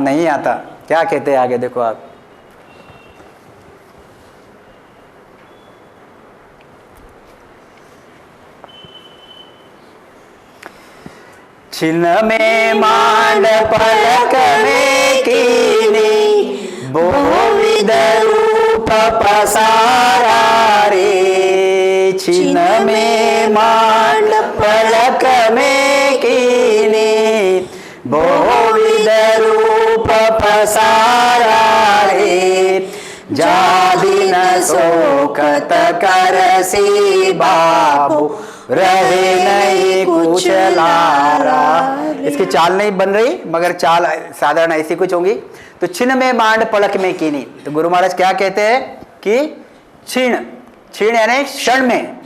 नहीं आता। क्या कहते हैं आगे देखो आप, छिन्न में मांड पलक में कीनी, बहुविध रूप पसारा रे। छिन्न में मांड पलक में कीनी, बहुविध रूप पसारा रे। जादिन शोकत करसी बाबू, रहे नहीं कुछ लारा। इसकी चाल नहीं बन रही मगर चाल साधारण ऐसी कुछ होंगी। तो छिन्न में मांड पलक में कीनी, तो गुरु महाराज क्या कहते हैं कि क्षीण, क्षीण यानी क्षण में।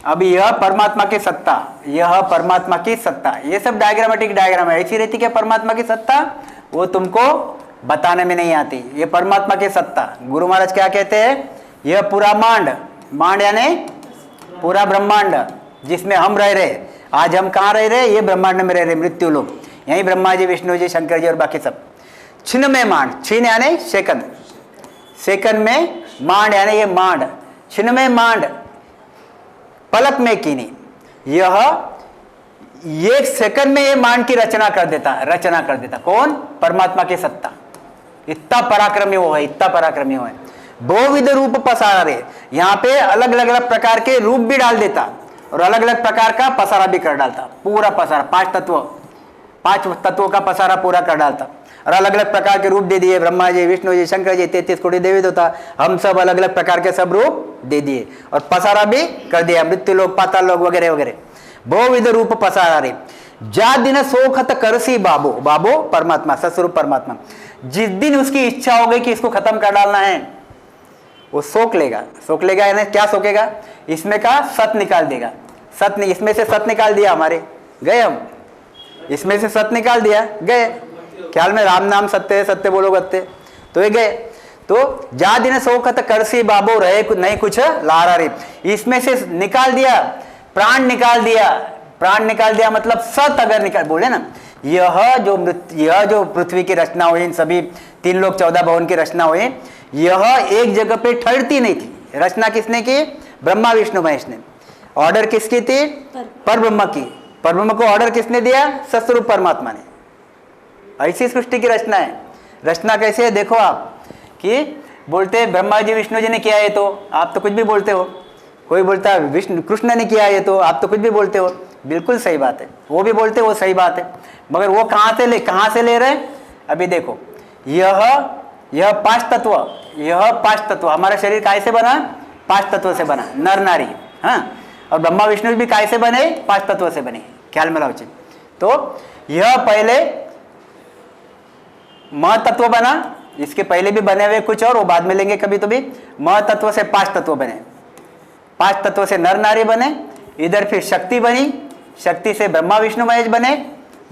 अब यह परमात्मा की सत्ता, यह परमात्मा की सत्ता, ये सब डायग्रामेटिक डायग्राम है। ऐसी रहती क्या परमात्मा की सत्ता, वो तुमको बताने में नहीं आती। ये परमात्मा की सत्ता गुरु महाराज क्या कहते हैं, यह पूरा मांड, मांड यानी पूरा ब्रह्मांड जिसमें हम रह रहे। आज हम कहाँ रह रहे, ये ब्रह्मांड में रह रहे, मृत्यु लोग, यही ब्रह्मा जी, विष्णु जी, शंकर जी और बाकी सब। छिन्न में मांड, छिन्न यानी सेकंड, सेकंड में मांड यानी ये मांड, छिन्न में मांड पलक में कीनी। यह एक सेकंड में ये मांड की रचना कर देता, रचना कर देता। कौन, परमात्मा की सत्ता। इतना पराक्रमी वो है, इतना पराक्रमी वो है। बहुविध रूप पसारा रे, यहाँ पे अलग अलग प्रकार के रूप भी डाल देता और अलग अलग प्रकार का पसारा भी कर डालता। पूरा पसारा, पांच तत्वों का पसारा पूरा कर डालता और अलग अलग प्रकार के रूप दे दिए। ब्रह्मा जी, विष्णु जी, शंकर जी, 33 कोटि देवी देवता, हम सब अलग अलग प्रकार के सब रूप दे दिए और पसारा भी कर दिया, मृत्यु लोग, पाताल लोग वगैरह वगैरह। बहुविध रूप पसारा रे। जा दिन सोखत करसी बाबू, बाबू परमात्मा, सस्वरूप परमात्मा। जिस दिन उसकी इच्छा हो गई कि इसको खत्म कर डालना है, वो सोख लेगा। सोख लेगा यानी क्या सोखेगा, इसमें का सत निकाल देगा। सत, इसमें से सत निकाल दिया, हमारे गए हम, इसमें से सत निकाल दिया, गए। ख्याल में राम नाम सत्य है, सत्य बोलो गत्ते, तो ये गए। तो जा दिन सोखत करसी बाबू, रहे नहीं कुछ लारा रे। इसमें से निकाल दिया, प्राण निकाल दिया। प्राण निकाल दिया मतलब सत अगर निकाल बोले ना, यह जो पृथ्वी की रचना हुई, इन सभी 3 लोक 14 भवन की रचना हुई, यह एक जगह पे ठहरती नहीं थी। रचना किसने की, ब्रह्मा विष्णु महेश ने। ऑर्डर किसकी थी, पर ब्रह्म की। पर ब्रह्म को ऑर्डर किसने दिया, सस्वरूप परमात्मा ने। ऐसी सृष्टि की रचना है। रचना कैसे है देखो आप, कि बोलते ब्रह्मा जी विष्णु जी ने किया है, तो आप तो कुछ भी बोलते हो। कोई बोलता है विष्णु कृष्ण ने किया है, तो आप तो कुछ भी बोलते हो। बिल्कुल सही बात है, वो भी बोलते वो सही बात है, मगर वो कहाँ से ले रहे हैं। अभी देखो, यह 5 तत्व, यह 5 तत्व, हमारा शरीर काय से बना, 5 तत्वों से बना, नर नारी। हाँ, और ब्रह्मा विष्णु भी काय से बने, 5 तत्वों से बने। ख्याल में लाओ। तो यह पहले म तत्व बना, इसके पहले भी बने हुए कुछ और, वो बाद में लेंगे कभी। तो भी म तत्व से 5 तत्व बने, 5 तत्व से नर नारी बने। इधर फिर शक्ति बनी, शक्ति से ब्रह्मा विष्णु महेश बने,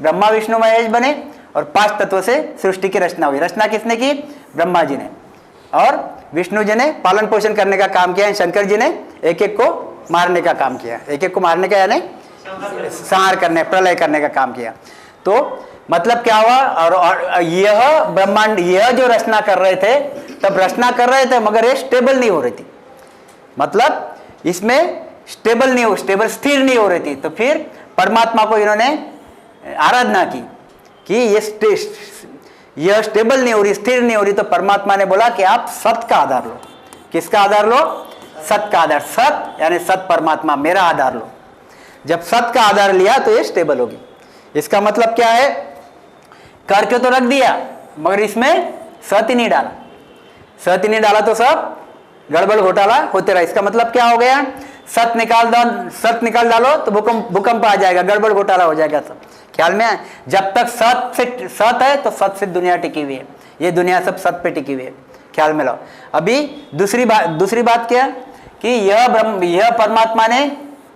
ब्रह्मा विष्णु महेश बने, और 5 तत्वों से सृष्टि की रचना हुई। रचना किसने की, ब्रह्मा जी ने, और विष्णु जी ने पालन पोषण करने का काम किया, शंकर जी ने एक एक को मारने का काम किया। एक एक को मारने का यानी संहार करने, प्रलय करने का काम किया। तो मतलब क्या हुआ, और यह ब्रह्मांड, यह जो रचना कर रहे थे, तब रचना कर रहे थे मगर ये स्टेबल नहीं हो रही थी। मतलब इसमें स्टेबल नहीं हो, स्टेबल स्थिर नहीं हो रही थी। तो फिर परमात्मा को इन्होंने आराधना की कि यह स्टेबल नहीं हो रही, स्थिर नहीं हो रही। तो परमात्मा ने बोला कि आप सत का आधार लो। किसका आधार लो, सत का आधार। सत यानी सत परमात्मा, मेरा आधार लो। जब सत का आधार लिया तो ये स्टेबल होगी। इसका मतलब क्या है, करके तो रख दिया मगर इसमें सत ही नहीं डाला। सत ही नहीं डाला तो सब गड़बड़ घोटाला होते रहा। इसका मतलब क्या हो गया, सत निकाल डालो तो भूकंप आ जाएगा, गड़बड़ घोटाला हो जाएगा सब। ख्याल में है, जब तक सत है तो सत से दुनिया टिकी हुई है। ये दुनिया सब सत पे टिकी हुई है। ख्याल में लो। अभी दूसरी बात क्या, कि यह परमात्मा ने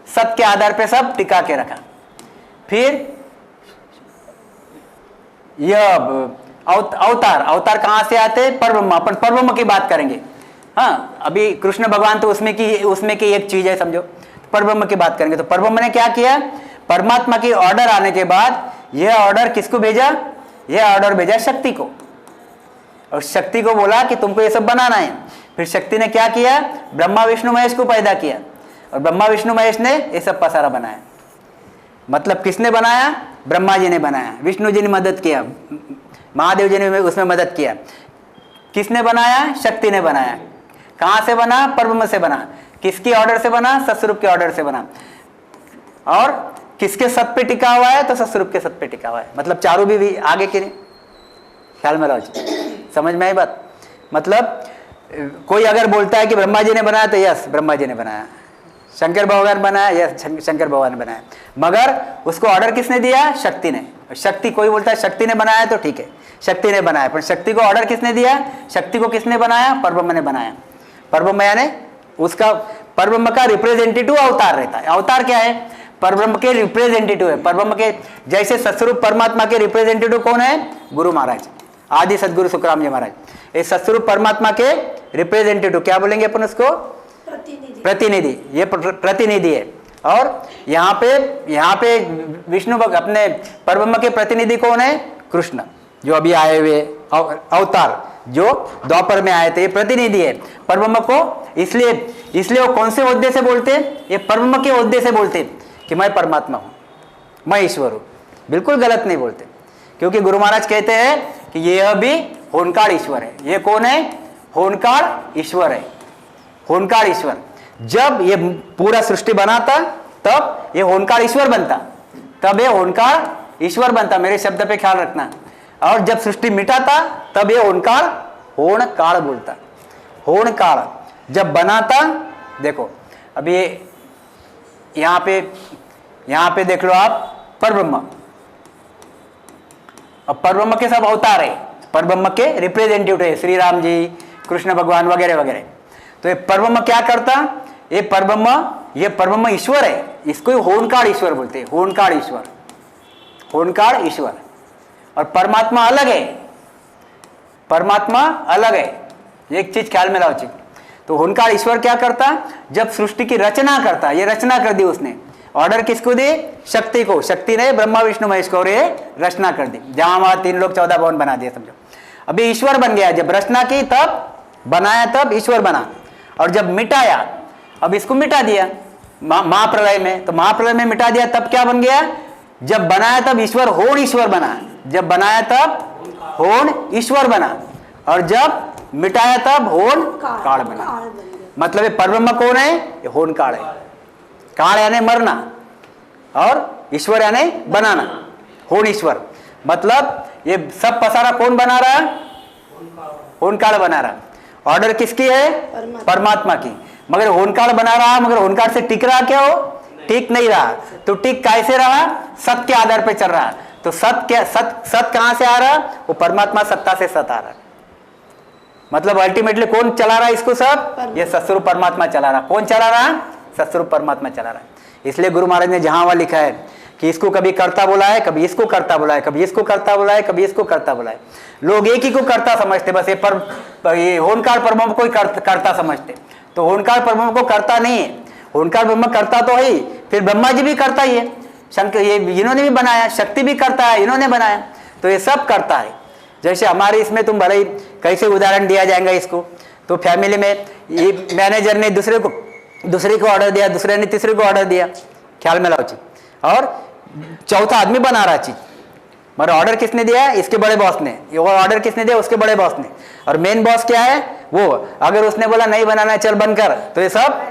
सत के आधार पे सब टिका के रखा। फिर यह अवतार कहां से आते, परब्रह्म। अपन परब्रह्म की बात करेंगे। हाँ, अभी कृष्ण भगवान तो उसमें की एक चीज है, समझो। परब्रह्म की बात करेंगे तो परब्रह्म ने क्या किया, परमात्मा की ऑर्डर आने के बाद यह ऑर्डर किसको भेजा, यह ऑर्डर भेजा शक्ति को। और शक्ति को बोला कि तुमको ये सब बनाना है। फिर शक्ति ने क्या किया, ब्रह्मा विष्णु महेश को पैदा किया और ब्रह्मा विष्णु महेश ने ये सब पसारा बनाया। मतलब किसने बनाया, ब्रह्मा जी ने बनाया, विष्णु जी ने मदद किया, महादेव जी ने उसमें मदद किया। किसने बनाया, शक्ति ने बनाया। कहाँ से बना, परब्रह्म से बना। किसके ऑर्डर से बना, सतस्वरूप के ऑर्डर से बना। और किसके सत पे टिका हुआ है, तो सतस्वरूप के सत पे टिका हुआ है। मतलब चारों भी आगे के नहीं, ख्याल में लाओ जी, समझ में आई बात। मतलब कोई अगर बोलता है कि ब्रह्मा जी ने बनाया तो यस ब्रह्मा जी ने बनाया, शंकर भगवान बनाया, यस शंकर भगवान ने बनाया, मगर उसको ऑर्डर किसने दिया, शक्ति ने। शक्ति, कोई बोलता है शक्ति ने बनाया तो ठीक है, शक्ति ने बनाया, पर शक्ति को ऑर्डर किसने दिया, शक्ति को किसने बनाया, परब्रह्म ने बनाया। परब्रह्म यानी उसका, परब्रह्म का रिप्रेजेंटेटिव अवतार रहता है। अवतार क्या है, परब्रह्म के रिप्रेजेंटेटिव है। परब्रह्म के जैसे सतस्वरूप परमात्मा के रिप्रेजेंटेटिव कौन है, गुरु महाराज, आदि सदगुरु सुखराम जी महाराज। इस सतस्वरूप परमात्मा के रिप्रेजेंटेटिव क्या बोलेंगे अपन उसको, प्रतिनिधि। ये प्रतिनिधि है। और यहाँ पे विष्णु अपने परब्रह्म के प्रतिनिधि कौन है, कृष्ण, जो अभी आए हुए अवतार, जो द्वापर में आए थे, ये प्रतिनिधि है परब्रह्म को। इसलिए वो कौन से ओहदे से बोलते हैं, ये परब्रह्म के ओहदे से बोलते हैं कि मैं परमात्मा हूँ, मैं ईश्वर हूँ। बिल्कुल गलत नहीं बोलते, क्योंकि गुरु महाराज कहते हैं कि यह भी होनकार ईश्वर है। ये कौन है, होनकार ईश्वर है, होनकार ईश्वर। जब ये पूरा सृष्टि बनाता तब ये होनकार ईश्वर बनता, तब ये होनकार ईश्वर बनता, मेरे शब्द पे ख्याल रखना। और जब सृष्टि मिटाता तब ये होनकार होनकाल बोलता, होनकाल। जब बनाता, देखो अभी यहाँ पे देख लो आप, परब्रह्म, अब परब्रह्म के सब अवतार है, परब्रह्म के रिप्रेजेंटेटिव है, श्री राम जी, कृष्ण भगवान वगैरह वगैरह। तो ये परब्रह्म क्या करता, ये परब्रह्म ईश्वर है, इसको होनकार ईश्वर बोलते हैं, होनकार ईश्वर, होनकार ईश्वर। और परमात्मा अलग है, परमात्मा अलग है। एक चीज ख्याल में लाओ चीज। तो होनकार ईश्वर क्या करता, जब सृष्टि की रचना करता, ये रचना कर दी उसने, ऑर्डर किसको दी, शक्ति को। शक्ति ने ब्रह्मा विष्णु महेश को, और ये रचना कर दी, जहां वहां 3 लोग 14 भवन बना दिया, समझो। अभी ईश्वर बन गया, जब रचना की तब बनाया, तब ईश्वर बना। और जब मिटाया, अब इसको मिटा दिया महाप्रलय में, तो महाप्रलय में मिटा दिया, तब क्या बन गया, जब बनाया तब ईश्वर होन ईश्वर बना, जब बनाया तब होन ईश्वर बना, और जब मिटाया तब होन काल बना। मतलब ये परब्रह्म कौन है, ये होन काल है। काल यानी मरना और ईश्वर यानी बनाना, होन ईश्वर। मतलब ये सब पसारा कौन बना रहा, होन काल बना रहा। ऑर्डर किसकी है, परमात्मा की। मगर होनकाल बना रहा, मगर होनकाल से टिक रहा क्या, हो टिक नहीं रहा। तो टिक कैसे रहा, सत के आधार पे चल रहा। तो सत कहां से आ रहा, वो परमात्मा सत्ता से सत आ रहा। मतलब अल्टीमेटली कौन चला रहा इसको, सब ये सतस्वरूप परमात्मा चला रहा। कौन चला रहा, सतस्वरूप परमात्मा चला रहा। इसलिए गुरु महाराज ने जहां वहां लिखा है कि इसको कभी कर्ता बोला है, कभी इसको कर्ता बोला है, कभी इसको कर्ता बोला है, कभी इसको कर्ता बोला है। लोग एक ही को कर्ता समझते, बस ये होनकार परब्रह्म को ही कर्ता समझते। तो होनकार परब्रह्म को कर्ता नहीं है, होनकार ब्रह्म कर्ता तो है ही, फिर ब्रह्मा जी भी करता ही है, शंकर ये इन्होंने भी बनाया, शक्ति भी करता है, इन्होंने बनाया। तो ये सब करता है। जैसे हमारे इसमें तुम भले ही कैसे उदाहरण दिया जाएगा इसको, तो फैमिली में ये मैनेजर ने दूसरे को ऑर्डर दिया, दूसरे ने तीसरे को ऑर्डर दिया, ख्याल में लाओ चीज, और चौथा आदमी बना रहा चीज, मगर ऑर्डर किसने दिया, इसके बड़े बॉस ने, और ऑर्डर किसने दिया, उसके बड़े बॉस ने। और मेन बॉस क्या है, वो अगर उसने बोला नहीं बनाना चल बंद कर, तो ये सब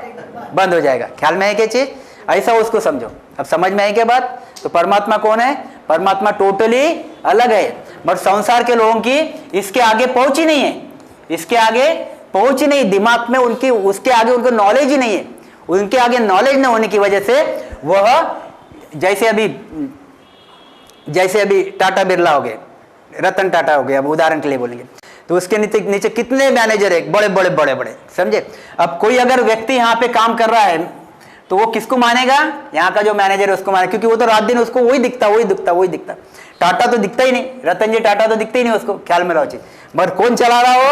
बंद हो जाएगा। ख्याल में है क्या चीज, ऐसा उसको समझो। अब समझ में आई क्या बात। तो परमात्मा कौन है, परमात्मा टोटली अलग है, बट संसार के लोगों की इसके आगे पहुंच ही नहीं है, इसके आगे पहुंच ही नहीं, दिमाग में उनकी उसके आगे उनको नॉलेज ही नहीं है। उनके आगे नॉलेज न होने की वजह से वह जैसे अभी टाटा बिरला हो गए, रतन टाटा हो गए, अब उदाहरण के लिए बोलेंगे, तो उसके नीचे कितने मैनेजर है, बड़े बड़े, समझे। अब कोई अगर व्यक्ति यहाँ पे काम कर रहा है तो वो किसको मानेगा, यहाँ का जो मैनेजर है उसको मानेगा, क्योंकि वो तो रात दिन उसको वही दिखता। टाटा तो दिखता ही नहीं, रतन जी टाटा तो दिखते ही नहीं उसको, ख्याल में रहो चीज। मगर कौन चला रहा हो,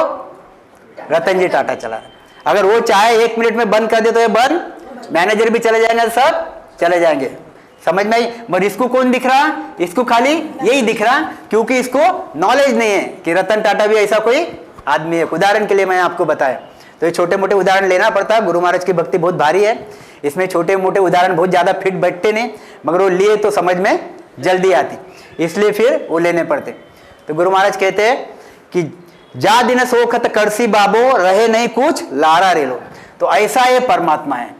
रतन जी टाटा चला रहा। अगर वो चाहे 1 मिनट में बंद कर दे तो ये बंद, मैनेजर भी चले जाएंगे, सब चले जाएंगे, समझ में आई? मगर इसको कौन दिख रहा? इसको खाली यही दिख रहा, क्योंकि इसको नॉलेज नहीं है कि रतन टाटा भी ऐसा कोई आदमी है। उदाहरण के लिए मैं आपको बताया, तो ये छोटे मोटे उदाहरण लेना पड़ता है। गुरु महाराज की भक्ति बहुत भारी है, इसमें छोटे मोटे उदाहरण बहुत ज्यादा फिट बैठते नहीं, मगर वो लिए तो समझ में जल्दी आती, इसलिए फिर वो लेने पड़ते। तो गुरु महाराज कहते हैं कि जा दिन सोखत करसी बाबो, रहे नहीं कुछ लारा रेलो। तो ऐसा ये परमात्मा है,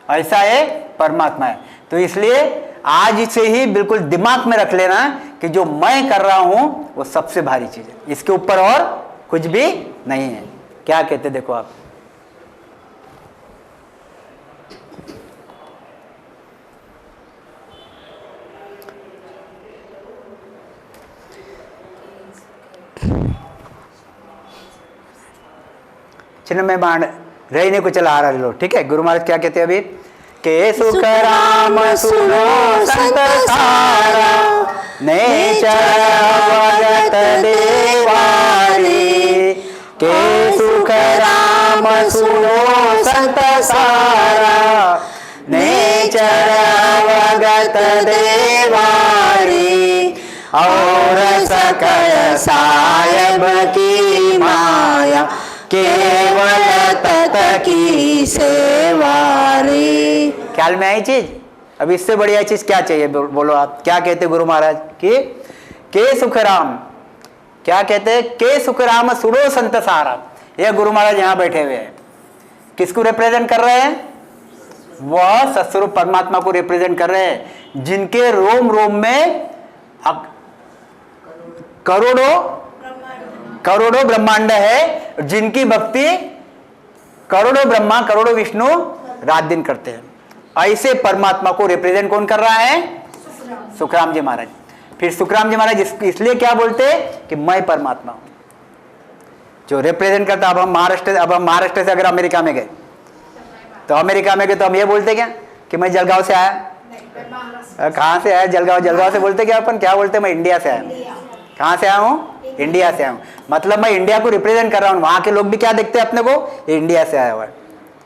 ऐसा ये परमात्मा है। तो इसलिए आज से ही बिल्कुल दिमाग में रख लेना कि जो मैं कर रहा हूं वो सबसे भारी चीज है, इसके ऊपर और कुछ भी नहीं है। क्या कहते देखो आप, चिन्ह में बाण रहने को चला आ रहा लो। ठीक है, गुरु महाराज क्या कहते हैं अभी के सुख राम सुनो संत सारा, नेचर भगत देवारे। के सुख राम सुनो संत सारा, नेचर भगत देवारे। और सकल सायब की माया, केवल तत की सेवा रे। ख्याल में आई चीज? अब इससे बढ़िया चीज क्या चाहिए? बोलो आप, क्या कहते गुरु महाराज कि के सुखराम, क्या कहते? के सुखराम सुनो संत सारा। यह गुरु महाराज यहां बैठे हुए हैं, किसको रिप्रेजेंट कर रहे हैं? वह सत्स्वरूप परमात्मा को रिप्रेजेंट कर रहे हैं, जिनके रोम रोम में करोड़ों ब्रह्मांड है, जिनकी भक्ति करोड़ों ब्रह्मा करोड़ों विष्णु रात दिन करते हैं। ऐसे परमात्मा को रिप्रेजेंट कौन कर रहा है? सुखराम जी महाराज। फिर सुखराम जी महाराज इसलिए क्या बोलते कि मैं परमात्मा हूं, जो रिप्रेजेंट करता। अब हम महाराष्ट्र से अगर अमेरिका में गए, तो अमेरिका में गए तो हम ये बोलते क्या कि मैं जलगांव से आया? कहां से आया? जलगांव से बोलते क्या अपन? क्या बोलते? मैं इंडिया से आया। कहां से आया हूं? इंडिया से आया हूं। मतलब मैं इंडिया को रिप्रेजेंट कर रहा हूं। वहां के लोग भी क्या देखते हैं अपने को? ये इंडिया से आया हुआ है।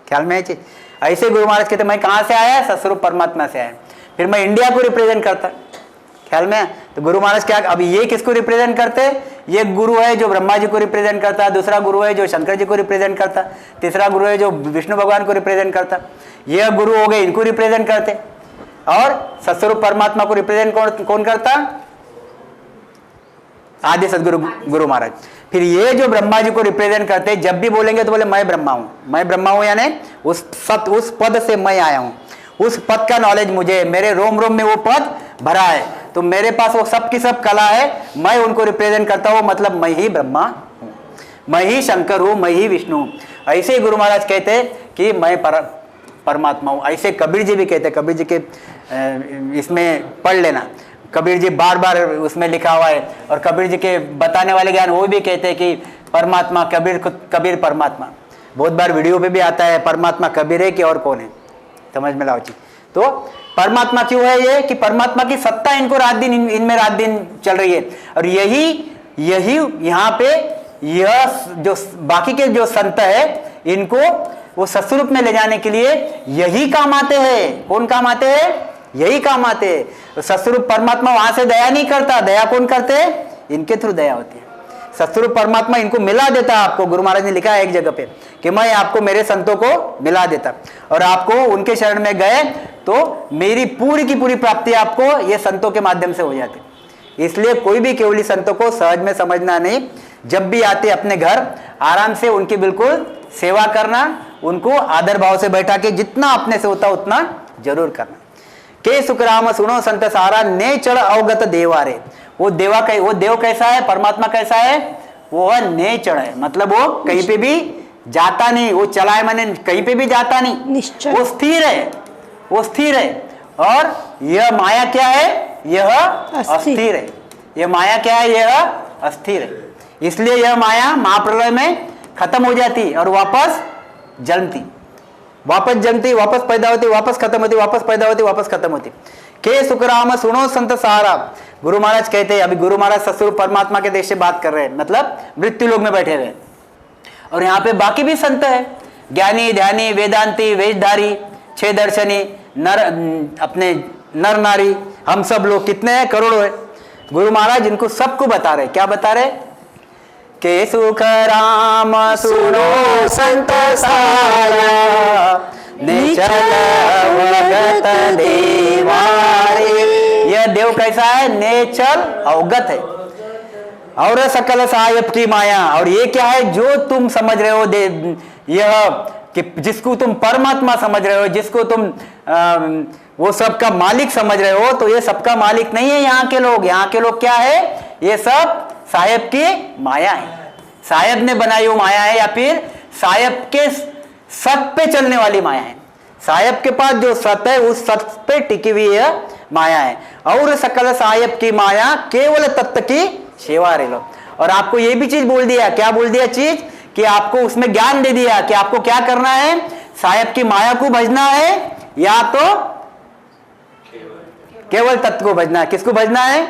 ख्याल में है चीज? ऐसे गुरु महाराज कहते मैं कहां से आया? सत्स्वरूप परमात्मा से आया, फिर मैं इंडिया को रिप्रेजेंट करता। ख्याल में? तो गुरु महाराज क्या, अभी ये किसको रिप्रेजेंट करते? ये गुरु है जो ब्रह्मा जी को रिप्रेजेंट करता, दूसरा गुरु है जो शंकर जी को रिप्रेजेंट करता, तीसरा गुरु है जो विष्णु भगवान को रिप्रेजेंट करता। ये गुरु हो गए, इनको रिप्रेजेंट करते। और सत्स्वरूप परमात्मा को रिप्रेजेंट कौन करता? आदि सदगुरु गुरु महाराज। फिर ये जो ब्रह्मा जी को रिप्रेजेंट करते, जब भी बोलेंगे तो बोले मैं ब्रह्मा हूं, मैं ब्रह्मा हूं, यानी उस पद से मैं आया हूं, उस पद का नॉलेज मुझे, मेरे रोम रोम में वो पद भरा है, तो मेरे पास वो सब की सब कला है, मैं उनको रिप्रेजेंट करता हूं। मतलब मैं ही ब्रह्मा हूं, मैं ही शंकर हूं, मैं ही विष्णु हूं। ऐसे ही गुरु महाराज कहते कि मैं परमात्मा हूं। ऐसे कबीर जी भी कहते, कबीर जी के इसमें पढ़ लेना, कबीर जी बार बार उसमें लिखा हुआ है। और कबीर जी के बताने वाले ज्ञान वो भी कहते हैं कि परमात्मा कबीर परमात्मा। बहुत बार वीडियो पे भी आता है परमात्मा कबीर है कि और कौन है, समझ में लाओ जी। तो परमात्मा क्यों है ये? कि परमात्मा की सत्ता इनको रात दिन इनमें रात दिन चल रही है। और यही यहाँ पे यह जो बाकी के जो संत है, इनको वो सत्स्वरूप में ले जाने के लिए यही काम आते हैं। कौन काम आते हैं? यही काम आते हैं। तो सत्स्वरूप परमात्मा वहां से दया नहीं करता, दया कौन करते हैं? इनके थ्रू दया होती है। सत्स्वरूप परमात्मा इनको मिला देता है आपको। गुरु महाराज ने लिखा है एक जगह पे कि मैं आपको मेरे संतों को मिला देता, और आपको उनके शरण में गए तो मेरी पूरी की पूरी प्राप्ति आपको ये संतों के माध्यम से हो जाती। इसलिए कोई भी केवली संतों को सहज में समझना नहीं। जब भी आते अपने घर आराम से उनकी बिल्कुल सेवा करना, उनको आदर भाव से बैठा के जितना अपने से होता उतना जरूर करना। के सुखराम सुनो संत सारा, ने चढ़ अवगत देवारे। वो देव कैसा है? परमात्मा कैसा है? वो ने चढ़ है, मतलब वो कहीं पे भी जाता नहीं, वो चलाए माने कहीं पे भी जाता नहीं, वो स्थिर है, वो स्थिर है। और यह माया क्या है? यह अस्थिर है। यह माया क्या है? यह अस्थिर है। इसलिए यह माया महाप्रलय में खत्म हो जाती और वापस जन्मती, वापस जन्मती, वापस पैदा होती, वापस खत्म होती, वापस पैदा होती, वापस खत्म होती। के सुखराम सुनो संत सारा। गुरु महाराज कहते हैं, अभी गुरु महाराज सत्स्वरूप परमात्मा के देश से बात कर रहे हैं, मतलब मृत्यु लोक में बैठे हुए, और यहाँ पे बाकी भी संत है, ज्ञानी ध्यानी वेदांती वेशधारी छह दर्शनी नर अपने नर नारी, हम सब लोग कितने हैं? करोड़ों है। गुरु महाराज इनको सबको बता रहे, क्या बता रहे? के सुख राम सुनो संत सारा, निचल अवगत देवारे। यह देव कैसा है? नेचल अवगत है। और सकल सायप की माया, और ये क्या है जो तुम समझ रहे हो यह कि जिसको तुम परमात्मा समझ रहे हो, जिसको तुम वो सबका मालिक समझ रहे हो, तो ये सबका मालिक नहीं है यहाँ के लोग। यहाँ के लोग क्या है? ये सब साहेब की माया है, साहेब ने बनाई हुई माया है, या फिर साहेब के सत पे चलने वाली माया है। साहेब के पास जो सत है उस सत पे टिकी हुई यह माया है। और सकल साहेब की माया केवल तत्व की सेवा रे लो। और आपको ये भी चीज बोल दिया, क्या बोल दिया चीज? कि आपको उसमें ज्ञान दे दिया कि आपको क्या करना है? साहेब की माया को भजना है या तो केवल तत्व को भजना है। किसको भजना है?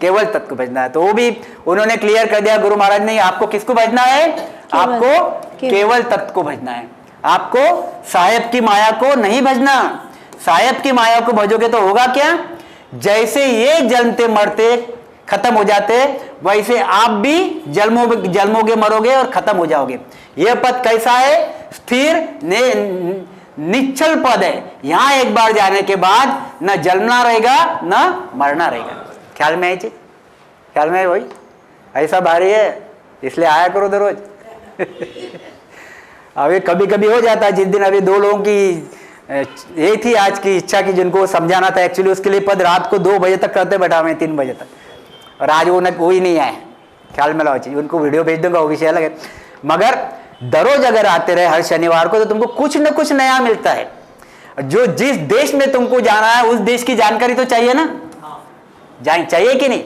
केवल तत्व को भजना है। तो वो भी उन्होंने क्लियर कर दिया गुरु महाराज ने, आपको किसको भजना है? आपको केवल तत्व को भजना है। आपको साहेब की माया को नहीं भजना। साहेब की माया को भजोगे तो होगा क्या? जैसे ये जन्मते मरते खत्म हो जाते, वैसे आप भी जन्मोगे मरोगे और खत्म हो जाओगे। यह पद कैसा है? स्थिर निश्चल पद है। यहां एक बार जाने के बाद न जन्मना रहेगा न मरना रहेगा। ख्याल में है चीज? ख्याल में है भाई? ऐसा भारी है, इसलिए आया करो दो रोज। अभी कभी कभी हो जाता है। जिस दिन अभी दो लोगों की यही थी आज की इच्छा की, जिनको समझाना था एक्चुअली, उसके लिए पद रात को 2 बजे तक करते बैठा हुए 3 बजे तक, और आज वो ही नहीं आए। ख्याल में लाओ चीज, उनको वीडियो भेज दूंगा, वो विषय अलग है। मगर दररोज अगर आते रहे हर शनिवार को, तो तुमको कुछ न कुछ नया मिलता है। जो जिस देश में तुमको जाना है उस देश की जानकारी तो चाहिए ना, चाहिए कि नहीं?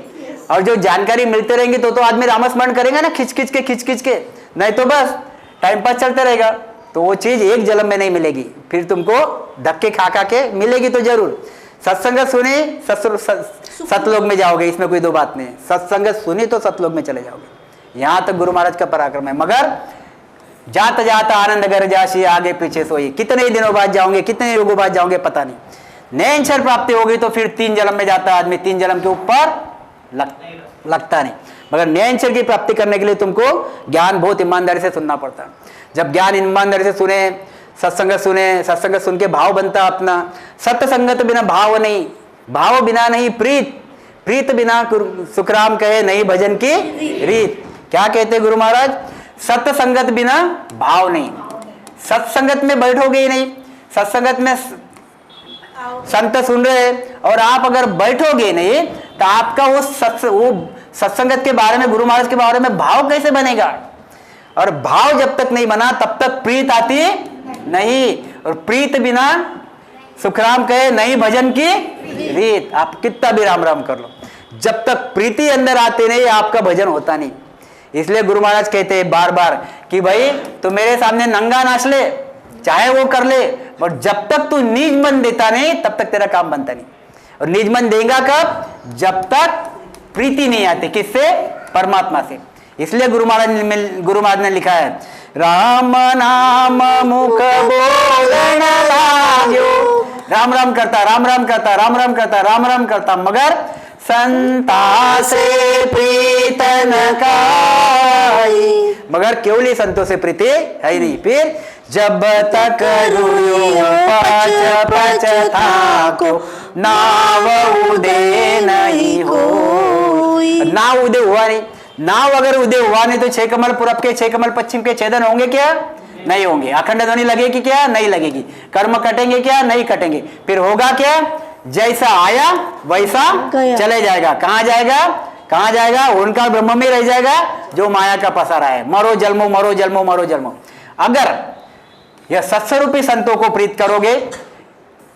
और जो जानकारी मिलते रहेंगे तो आदमी रामस्मरण करेगा ना, खिंच खिंच के, नहीं तो बस टाइम पास चलते रहेगा। तो वो चीज एक जन्म में नहीं मिलेगी, फिर तुमको धक्के खा के मिलेगी तो जरूर। सत्संग सुनी सतलोक में जाओगे, इसमें कोई दो बात नहीं है। सत्संग सुनी तो सतलोक में चले जाओगे। यहां तक गुरु महाराज का पराक्रम है। मगर जात जात आनंद गर जासी, आगे पीछे सोई। कितने दिनों बाद जाओगे, कितने युगों बाद जाओगे पता नहीं। नैनछर प्राप्ति होगी तो फिर 3 जन्म में जाता आदमी, 3 जन्म के ऊपर लगता नहीं। मगर नैनछर की प्राप्ति करने के लिए तुमको ज्ञान बहुत ईमानदारी से सुनना पड़ता है। जब ज्ञान ईमानदारी से सुने, सत्संग सुन के भाव बनता अपना। सत्संगत बिना भाव नहीं, भाव बिना नहीं प्रीत बिना सुखराम कहे नहीं भजन की रीत। क्या कहते गुरु महाराज? सत्संगत बिना भाव नहीं। सत्संगत में बैठोगे ही नहीं, सत्संगत में संत सुन रहे और आप अगर बैठोगे नहीं तो आपका वो सत्संगत के बारे में, गुरु महाराज के बारे में भाव कैसे बनेगा? और भाव जब तक नहीं बना तब तक प्रीत आती नहीं, और प्रीत बिना सुखराम कहे नहीं भजन की रीत। आप कितना भी राम राम कर लो, जब तक प्रीति अंदर आते नहीं आपका भजन होता नहीं। इसलिए गुरु महाराज कहते हैं बार बार कि भाई तू मेरे सामने नंगा नाच ले, चाहे वो कर ले, और जब तक तू निज मन देता नहीं तब तक तेरा काम बनता नहीं। और निज मन देगा कब? जब तक प्रीति नहीं आती। किससे? परमात्मा से। इसलिए गुरु महाराज ने लिखा है, राम नाम मुख बोलन लाग्यो। राम राम करता मगर संता से प्रीत न काई। मगर केवली संतों से प्रीति है ही नहीं। फिर जब तक पच थाको नाव उदय नहीं हो। नाव उदय हुआ नहीं, नाव अगर उदय हुआ नहीं तो 6 कमल पूरब के 6 कमल पश्चिम के छेदन होंगे क्या? नहीं होंगे। अखंड ध्वनि लगेगी क्या? नहीं लगेगी। कर्म कटेंगे क्या? नहीं कटेंगे। फिर होगा क्या? जैसा आया वैसा चले जाएगा। कहां जाएगा? उनका ब्रह्म में रह जाएगा जो माया का पसारा है। मरो जन्मो। अगर यह सत्स्वरूपी संतों को प्रीत करोगे,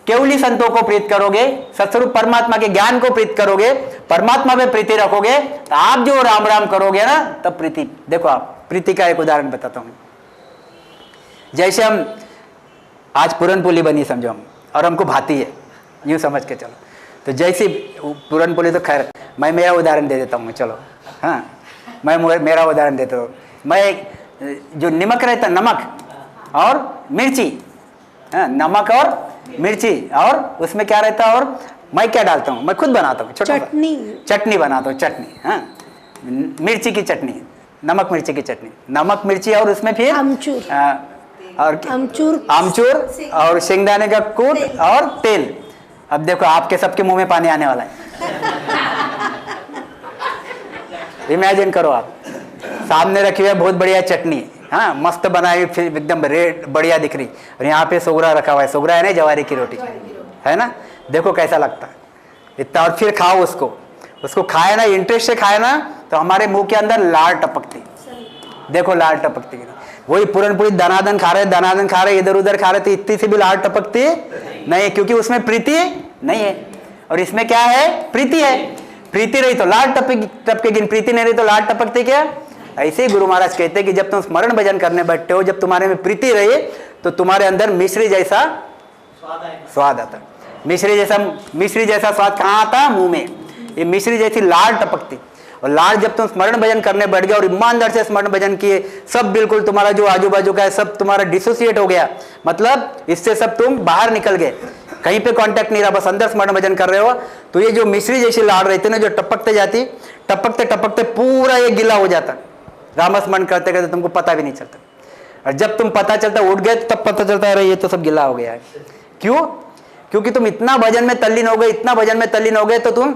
केवली संतों को प्रीत करोगे, सत्स्वरूप परमात्मा के ज्ञान को प्रीत करोगे, परमात्मा में प्रीति रखोगे, तो आप जो राम राम करोगे ना तब प्रीति। देखो आप प्रीति का एक उदाहरण बताता हूं। जैसे हम आज पूरनपोली बनी समझो हम, और हमको भाती है, यूं समझ के चलो। तो जैसी पूरनपोली, तो खैर मैं मेरा उदाहरण दे देता हूँ। चलो हाँ, मैं मेरा उदाहरण देता हूँ। मैं जो नमक रहता, नमक और मिर्ची, हाँ, नमक और मिर्ची, और उसमें क्या रहता है, और मैं क्या डालता हूँ, मैं खुद बनाता हूँ, चटनी, चटनी बनाता हूँ, चटनी, हाँ, मिर्ची की चटनी, नमक मिर्ची की चटनी, नमक मिर्ची, और उसमें फिर आमचूर, और आमचूर और शेंगदाने का कूट और तेल। अब देखो आपके सबके मुंह में पानी आने वाला है। इमेजिन करो, आप सामने रखी हुई है बहुत बढ़िया चटनी, हाँ, मस्त बनाई, फिर एकदम रेड बढ़िया दिख रही, और यहाँ पे सोगरा रखा हुआ है, सोगरा है ना, जवारी की रोटी है ना, देखो कैसा लगता है इतना, और फिर खाओ उसको खाए ना, इंटरेस्ट से खाए ना, तो हमारे मुंह के अंदर लार टपकती, देखो लार टपकती, वही पूरन पूरी दनादन खा रहे, इधर उधर खा रहे, तो इतनी सी भी लार टपकती नहीं, क्योंकि उसमें प्रीति नहीं है, और इसमें क्या है, प्रीति है, प्रीति रही तो लार टपकेगी, प्रीति नहीं रही तो लार टपकती क्या। ऐसे ही गुरु महाराज कहते हैं कि जब तुम स्मरण भजन करने बैठते हो, जब तुम्हारे में प्रीति रहे, तो तुम्हारे अंदर मिश्री जैसा स्वाद आता, मिश्री जैसा स्वाद कहाँ आता, मुंह में, ये मिश्री जैसी लार टपकती, और लार जब तुम स्मरण भजन करने बैठ गए और ईमानदार से स्मरण भजन किए, सब बिल्कुल तुम्हारा जो आजू बाजू का है सब तुम्हारा डिसोसिएट हो गया, मतलब इससे सब तुम बाहर निकल गए, कहीं पे कांटेक्ट नहीं रहा, बस अंदर स्मरण भजन कर रहे हो, तो ये जो मिश्री जैसी लार रहती ना, जो टपकते जाती, टपकते पूरा ये गिला हो जाता, रामस्मरण करते करते तुमको पता भी नहीं चलता, और जब तुम पता चलता उठ गए तब पता चलता है ये तो सब गिला हो गया है। क्यों? क्योंकि तुम इतना भजन में तल्लीन हो गए, तो तुम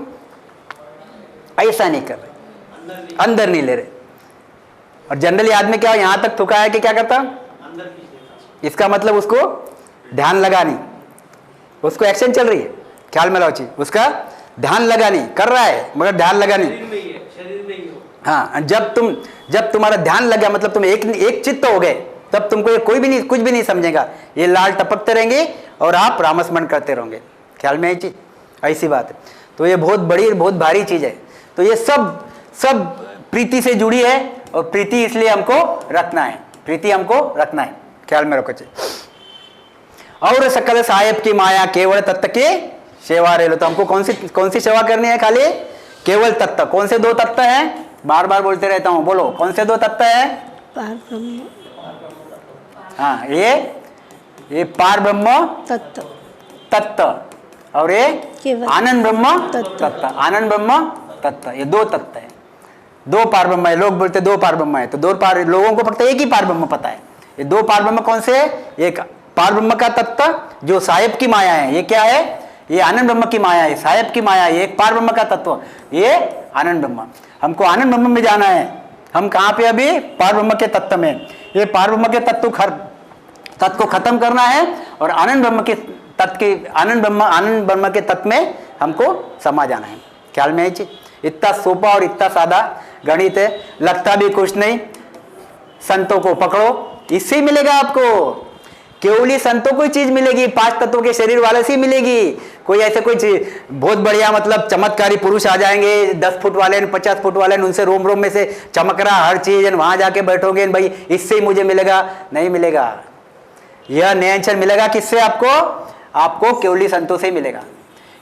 ऐसा नहीं कर रहे, अंदर नहीं ले रहे। और जनरली आदमी क्या यहां तक थुका है कि क्या करता, इसका मतलब उसको ध्यान लगा नहीं, उसको एक्शन चल रही है, ख्याल में लाओ चीज, उसका ध्यान लगा नहीं, कर रहा है मगर ध्यान लगा नहीं। हाँ, जब तुम्हारा ध्यान लगा, मतलब तुम एक चित्त हो गए, तब तुमको ये कुछ भी नहीं समझेगा, ये लाल टपकते रहेंगे और आप रामस्मरण करते रहोगे। ख्याल में आई चीज, ऐसी बात है। तो ये बहुत बड़ी बहुत भारी चीज है। तो ये सब प्रीति से जुड़ी है, और प्रीति इसलिए हमको रखना है, ख्याल में रखो चाहिए। और सकल साहेब की माया केवल तत्व के सेवा रे लो। तो हमको कौन सी सेवा करनी है, खाली केवल तत्व। कौन से दो तत्व हैं, बार बार बोलते रहता हूं, बोलो कौन से दो तत्व है। पार ब्रह्म, हाँ, ये पार ब्रह्म तत्व और ये आनंद ब्रह्म तत्व, आनंद ब्रह्म तत्व, ये दो तत्व है, दो पार ब्रह्म है। लोग बोलते दो पार ब्रह्म है, तो लोगों को पता एक ही पार ब्रह्म पता है। ये दो पार ब्रह्म कौन से है, एक पार ब्रह्म का तत्व जो साहेब की माया है, ये क्या है, ये आनंद ब्रह्म की माया है, साहेब की माया है। एक पार ब्रह्म का तत्व, ये आनंद ब्रह्म। हमको आनंद ब्रह्म में जाना है। हम कहाँ पे अभी, पार ब्रह्म के तत्व में। ये पार ब्रह्म के तत्व को खत्म करना है और आनंद ब्रह्म के तत्व में हमको समा जाना है। ख्याल में आई चीज, इतना सोपा और इतना सादा गणित है, लगता भी कुछ नहीं। संतों को पकड़ो, इससे ही मिलेगा आपको। केवली संतों को चीज मिलेगी, 5 तत्वों के शरीर वाले से मिलेगी। कोई ऐसे कोई बहुत बढ़िया मतलब चमत्कारी पुरुष आ जाएंगे, 10 फुट वाले 50 फुट वाले, उनसे रोम रोम में से चमक रहा हर चीज, वहां जाके बैठोगे भाई इससे ही मुझे मिलेगा, नहीं मिलेगा। यह नयनचर मिलेगा किससे आपको केवली संतों से मिलेगा।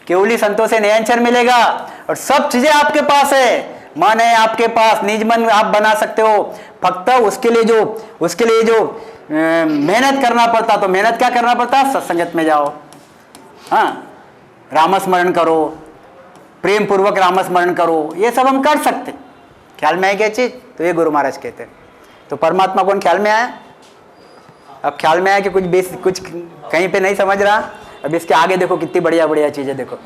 केवली संतों से नयनचर मिलेगा और सब चीजें आपके पास है। मन है आपके पास, निज मन आप बना सकते हो। फक्त उसके लिए जो मेहनत करना पड़ता, तो मेहनत क्या करना पड़ता, सत्संगत में जाओ, हाँ, रामस्मरण करो, प्रेम पूर्वक रामस्मरण करो, ये सब हम कर सकते। ख्याल में आए क्या चीज, तो ये गुरु महाराज कहते हैं। तो परमात्मा कौन ख्याल में आया। अब ख्याल में आया कि कुछ कहीं पे नहीं समझ रहा। अब इसके आगे देखो कितनी बढ़िया बढ़िया चीजें देखो।